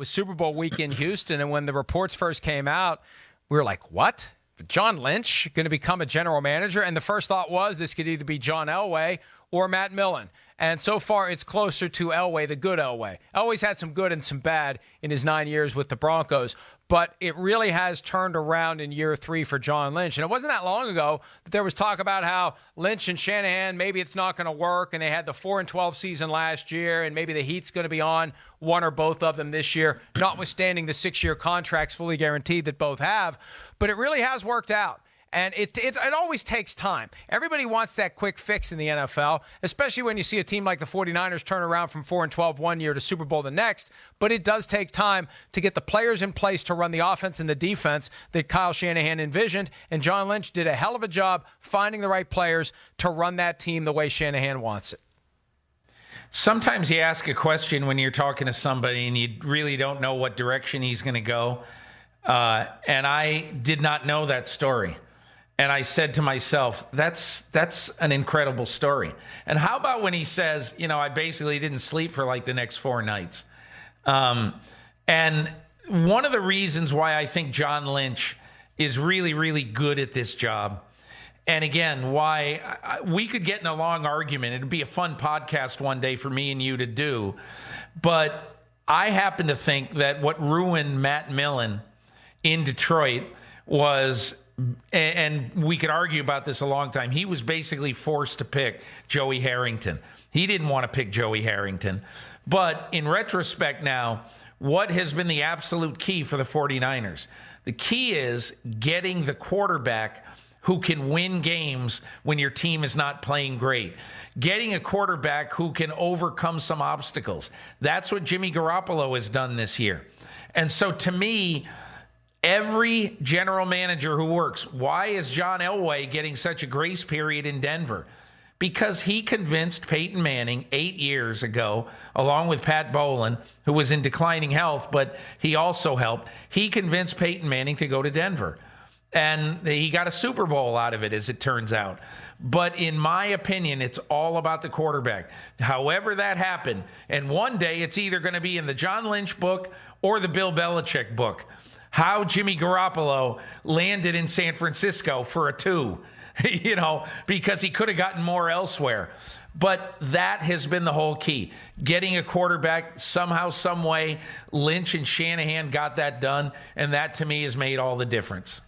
was Super Bowl week in Houston, and when the reports first came out, we were like, what? John Lynch going to become a general manager? And the first thought was this could either be John Elway or Matt Millen. And so far, it's closer to Elway, the good Elway. Elway's had some good and some bad in his 9 years with the Broncos, but it really has turned around in year 3 for John Lynch. And it wasn't that long ago that there was talk about how Lynch and Shanahan, maybe it's not going to work, and they had the 4-12 season last year, and maybe the Heat's going to be on one or both of them this year, notwithstanding the 6-year contracts fully guaranteed that both have. But it really has worked out. And it always takes time. Everybody wants that quick fix in the NFL, especially when you see a team like the 49ers turn around from 4-12 one year to Super Bowl the next. But it does take time to get the players in place to run the offense and the defense that Kyle Shanahan envisioned. And John Lynch did a hell of a job finding the right players to run that team the way Shanahan wants it. Sometimes you ask a question when you're talking to somebody and you really don't know what direction he's going to go. And I did not know that story. And I said to myself, that's an incredible story. And how about when he says, I basically didn't sleep for like the next 4 nights. And one of the reasons why I think John Lynch is really, really good at this job, and again, why we could get in a long argument. It'd be a fun podcast one day for me and you to do. But I happen to think that what ruined Matt Millen in Detroit was, and we could argue about this a long time, he was basically forced to pick Joey Harrington. He didn't want to pick Joey Harrington. But in retrospect now, what has been the absolute key for the 49ers? The key is getting the quarterback who can win games when your team is not playing great. Getting a quarterback who can overcome some obstacles. That's what Jimmy Garoppolo has done this year. And so to me, every general manager who works, why is John Elway getting such a grace period in Denver? Because he convinced Peyton Manning 8 years ago, along with Pat Bowlen, who was in declining health, but he also helped. He convinced Peyton Manning to go to Denver. And he got a Super Bowl out of it, as it turns out. But in my opinion, it's all about the quarterback. However that happened, and one day it's either going to be in the John Lynch book or the Bill Belichick book. How Jimmy Garoppolo landed in San Francisco for a 2, because he could have gotten more elsewhere. But that has been the whole key. Getting a quarterback somehow, some way. Lynch and Shanahan got that done, and that to me has made all the difference.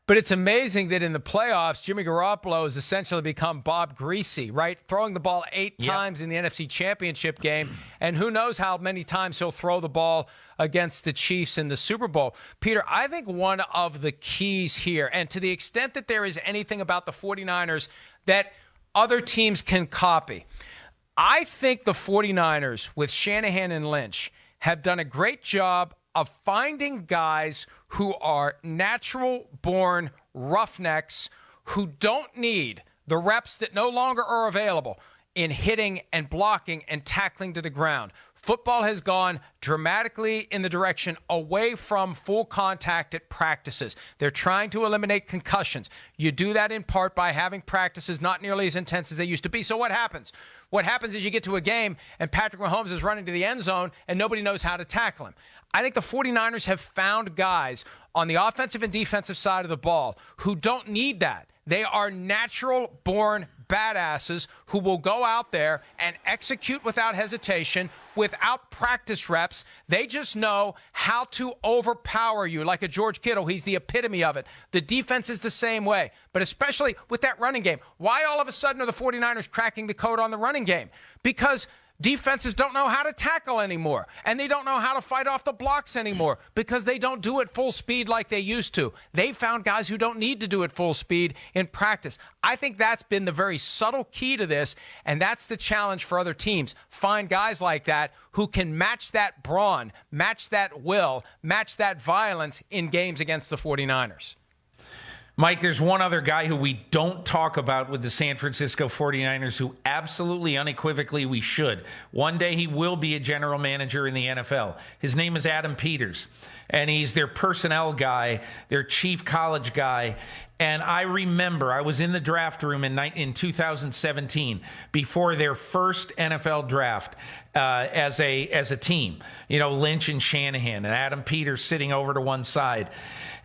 But it's amazing that in the playoffs, Jimmy Garoppolo has essentially become Bob Greasy, right? Throwing the ball 8 times in the NFC Championship game. And who knows how many times he'll throw the ball against the Chiefs in the Super Bowl. Peter, I think one of the keys here, and to the extent that there is anything about the 49ers that other teams can copy, I think the 49ers with Shanahan and Lynch have done a great job of finding guys who are natural-born roughnecks who don't need the reps that no longer are available in hitting and blocking and tackling to the ground. Football has gone dramatically in the direction away from full contact at practices. They're trying to eliminate concussions. You do that in part by having practices not nearly as intense as they used to be. So what happens? What happens is you get to a game and Patrick Mahomes is running to the end zone and nobody knows how to tackle him. I think the 49ers have found guys on the offensive and defensive side of the ball who don't need that. They are natural-born badasses who will go out there and execute without hesitation, without practice reps. They just know how to overpower you, like a George Kittle. He's the epitome of it. The defense is the same way, but especially with that running game. Why all of a sudden are the 49ers cracking the code on the running game? Because defenses don't know how to tackle anymore, and they don't know how to fight off the blocks anymore because they don't do it full speed like they used to. They found guys who don't need to do it full speed in practice. I think that's been the very subtle key to this, and that's the challenge for other teams. Find guys like that who can match that brawn, match that will, match that violence in games against the 49ers. Mike, there's one other guy who we don't talk about with the San Francisco 49ers who absolutely unequivocally we should. One day he will be a general manager in the NFL. His name is Adam Peters, and he's their personnel guy, their chief college guy. And I remember I was in the draft room in 2017 before their first NFL draft as a team. You know, Lynch and Shanahan and Adam Peters sitting over to one side.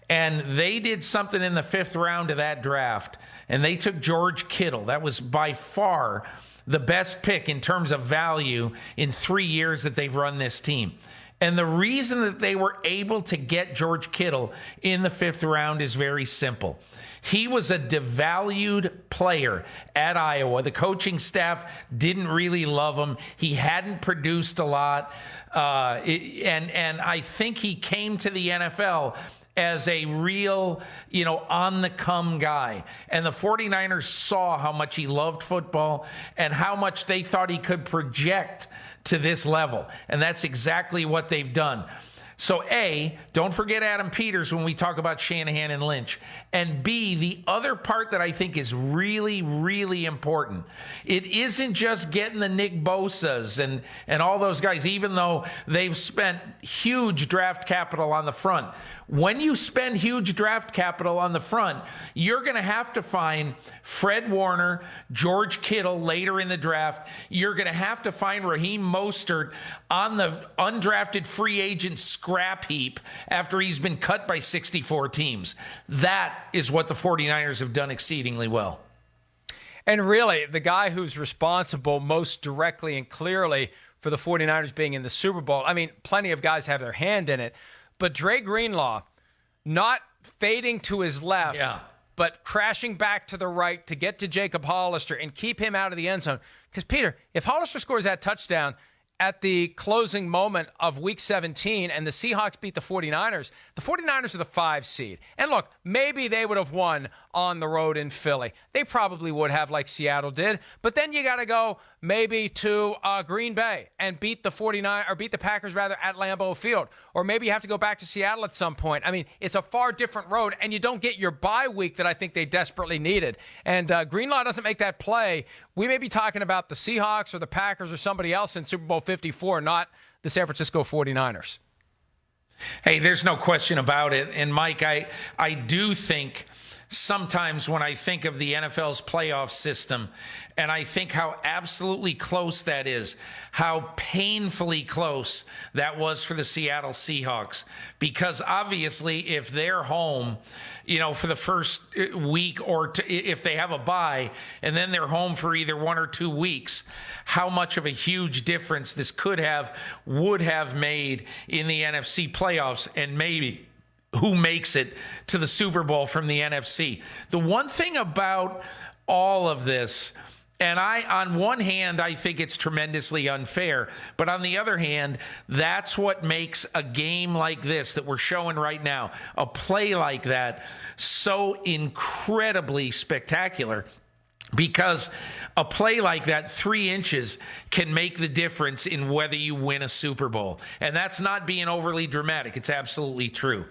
And they did something in the 5th round of that draft, and they took George Kittle. That was by far the best pick in terms of value in 3 years that they've run this team. And the reason that they were able to get George Kittle in the 5th round is very simple. He was a devalued player at Iowa. The coaching staff didn't really love him. He hadn't produced a lot. And I think he came to the NFL as a real, on-the-come guy. And the 49ers saw how much he loved football and how much they thought he could project to this level. And that's exactly what they've done. So A, don't forget Adam Peters when we talk about Shanahan and Lynch. And B, the other part that I think is really, really important. It isn't just getting the Nick Bosas and all those guys, even though they've spent huge draft capital on the front. When you spend huge draft capital on the front, you're going to have to find Fred Warner, George Kittle later in the draft. You're going to have to find Raheem Mostert on the undrafted free agent scrap heap after he's been cut by 64 teams. That is what the 49ers have done exceedingly well. And really, the guy who's responsible most directly and clearly for the 49ers being in the Super Bowl, I mean, plenty of guys have their hand in it, but Dre Greenlaw not fading to his left, but crashing back to the right to get to Jacob Hollister and keep him out of the end zone. Because, Peter, if Hollister scores that touchdown at the closing moment of Week 17 and the Seahawks beat the 49ers are the 5 seed. And look, maybe they would have won on the road in Philly. They probably would have, like Seattle did. But then you got to go maybe to Green Bay and beat the Packers rather at Lambeau Field. Or maybe you have to go back to Seattle at some point. I mean, it's a far different road, and you don't get your bye week that I think they desperately needed. And Greenlaw doesn't make that play. We may be talking about the Seahawks or the Packers or somebody else in Super Bowl 54, not the San Francisco 49ers. Hey, there's no question about it. And Mike, I do think sometimes when I think of the NFL's playoff system and I think how absolutely close that is, how painfully close that was for the Seattle Seahawks, because obviously if they're home, for the first week or if they have a bye and then they're home for either 1 or 2 weeks, how much of a huge difference this would have made in the NFC playoffs, and maybe who makes it to the Super Bowl from the NFC. The one thing about all of this, and on one hand, I think it's tremendously unfair, but on the other hand, that's what makes a game like this that we're showing right now, a play like that, so incredibly spectacular. Because a play like that, 3 inches, can make the difference in whether you win a Super Bowl. And that's not being overly dramatic. It's absolutely true.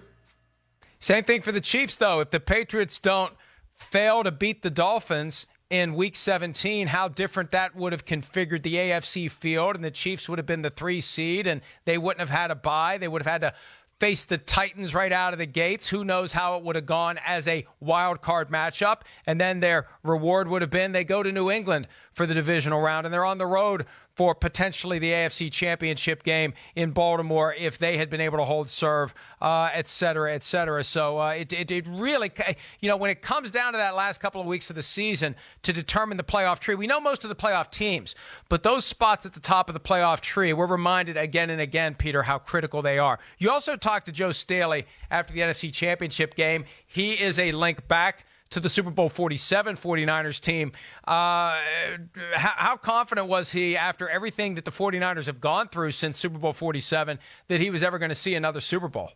Same thing for the Chiefs, though. If the Patriots don't fail to beat the Dolphins in Week 17, how different that would have configured the AFC field, and the Chiefs would have been the 3 seed, and they wouldn't have had a bye. They would have had to face the Titans right out of the gates. Who knows how it would have gone as a wild card matchup. And then their reward would have been they go to New England for the divisional round, and they're on the road for potentially the AFC Championship game in Baltimore if they had been able to hold serve, et cetera, et cetera. So it really, when it comes down to that last couple of weeks of the season to determine the playoff tree, we know most of the playoff teams, but those spots at the top of the playoff tree, we're reminded again and again, Peter, how critical they are. You also talked to Joe Staley after the NFC Championship game. He is a link back to the Super Bowl 47 49ers team. How confident was he after everything that the 49ers have gone through since Super Bowl 47 that he was ever going to see another Super Bowl?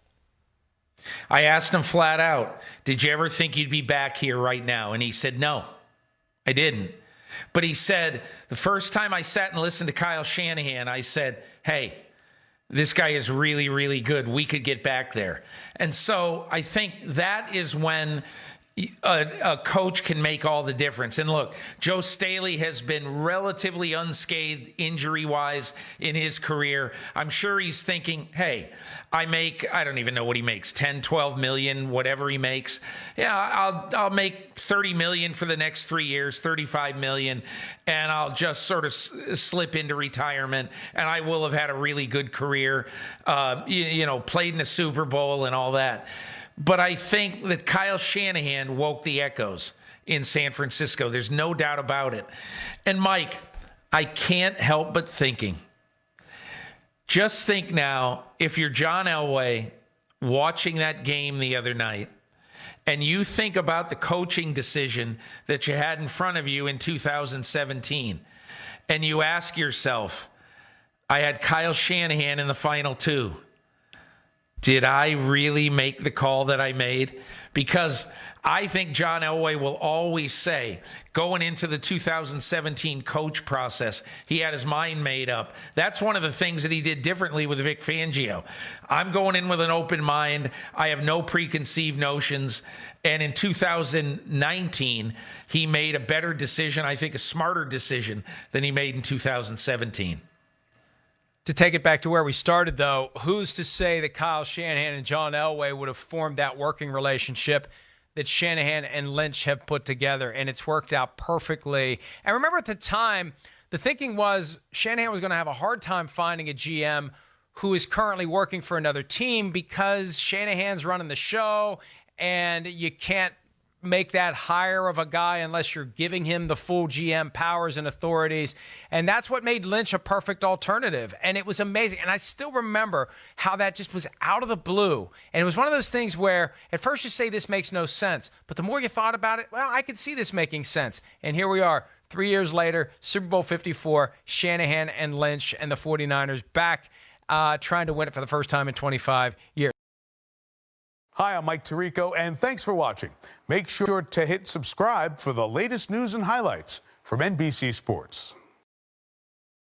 I asked him flat out, did you ever think you'd be back here right now? And he said, no, I didn't. But he said, the first time I sat and listened to Kyle Shanahan, I said, hey, this guy is really, really good. We could get back there. And so I think that is when a coach can make all the difference. And look, Joe Staley has been relatively unscathed injury-wise in his career. I'm sure he's thinking, hey, I don't even know what he makes, 10, 12 million, whatever he makes. Yeah, I'll make 30 million for the next 3 years, 35 million, and I'll just sort of slip into retirement, and I will have had a really good career, played in a Super Bowl and all that. But I think that Kyle Shanahan woke the echoes in San Francisco. There's no doubt about it. And Mike, I can't help but thinking, just think now, if you're John Elway watching that game the other night, and you think about the coaching decision that you had in front of you in 2017, and you ask yourself, I had Kyle Shanahan in the final two. Did I really make the call that I made? Because I think John Elway will always say, going into the 2017 coach process, he had his mind made up. That's one of the things that he did differently with Vic Fangio. I'm going in with an open mind. I have no preconceived notions. And in 2019, he made a better decision, I think a smarter decision than he made in 2017. To take it back to where we started, though, who's to say that Kyle Shanahan and John Elway would have formed that working relationship that Shanahan and Lynch have put together, and it's worked out perfectly. And remember at the time, the thinking was Shanahan was going to have a hard time finding a GM who is currently working for another team because Shanahan's running the show, and you can't make that hire of a guy unless you're giving him the full GM powers and authorities. And that's what made Lynch a perfect alternative. And it was amazing. And I still remember how that just was out of the blue. And it was one of those things where at first you say this makes no sense, but the more you thought about it, well, I could see this making sense. And here we are 3 years later, Super Bowl 54, Shanahan and Lynch and the 49ers back trying to win it for the first time in 25 years. Hi, I'm Mike Tirico, and thanks for watching. Make sure to hit subscribe for the latest news and highlights from NBC Sports.